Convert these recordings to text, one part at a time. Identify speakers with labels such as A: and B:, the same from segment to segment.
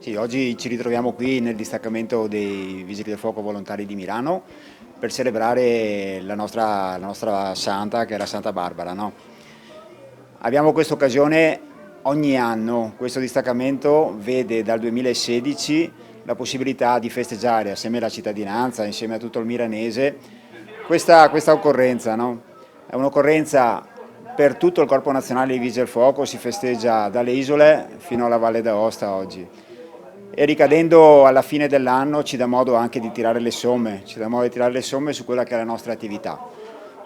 A: Sì, oggi ci ritroviamo qui nel distaccamento dei Vigili del Fuoco Volontari di Milano per celebrare la nostra santa, che è la Santa Barbara, no? Abbiamo questa occasione ogni anno, questo distaccamento vede dal 2016 la possibilità di festeggiare assieme alla cittadinanza, insieme a tutto il milanese, questa occorrenza, no? È un'occorrenza per tutto il Corpo Nazionale dei Vigili del Fuoco, si festeggia dalle isole fino alla Valle d'Aosta oggi. E ricadendo alla fine dell'anno ci dà modo anche di tirare le somme, su quella che è la nostra attività.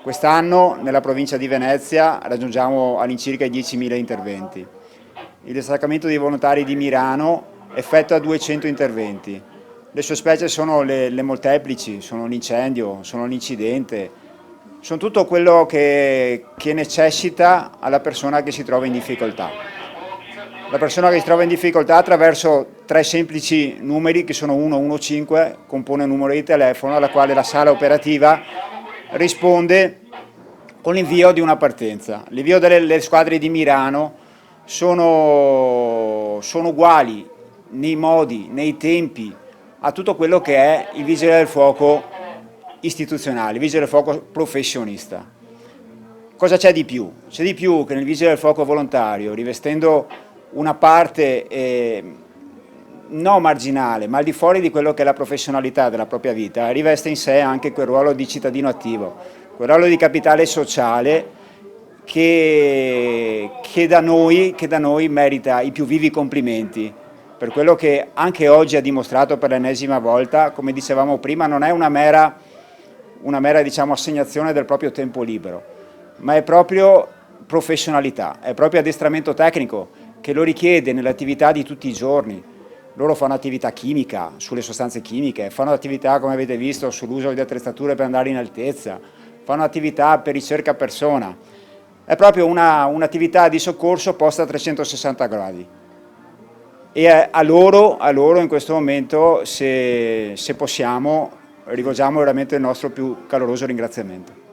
A: Quest'anno nella provincia di Venezia raggiungiamo all'incirca i 10.000 interventi. Il distaccamento dei volontari di Milano effettua 200 interventi. Le sue specie sono le molteplici, sono l'incendio, sono l'incidente, sono tutto quello che necessita alla persona che si trova in difficoltà. La persona che si trova in difficoltà attraverso tre semplici numeri che sono 115 compone un numero di telefono alla quale la sala operativa risponde con l'invio di una partenza. L'invio delle squadre di Milano sono uguali nei modi, nei tempi a tutto quello che è il vigile del fuoco istituzionale, il vigile del fuoco professionista. Cosa c'è di più? C'è di più che nel vigile del fuoco volontario, rivestendo una parte non marginale, ma al di fuori di quello che è la professionalità della propria vita, riveste in sé anche quel ruolo di cittadino attivo, quel ruolo di capitale sociale che da noi merita i più vivi complimenti, per quello che anche oggi ha dimostrato per l'ennesima volta. Come dicevamo prima, non è una mera diciamo, assegnazione del proprio tempo libero, ma è proprio professionalità, è proprio addestramento tecnico che lo richiede nell'attività di tutti i giorni. Loro fanno attività chimica, sulle sostanze chimiche, fanno attività, come avete visto, sull'uso di attrezzature per andare in altezza, fanno attività per ricerca persona. È proprio un'attività di soccorso posta a 360 gradi. E a loro in questo momento, se possiamo, rivolgiamo veramente il nostro più caloroso ringraziamento.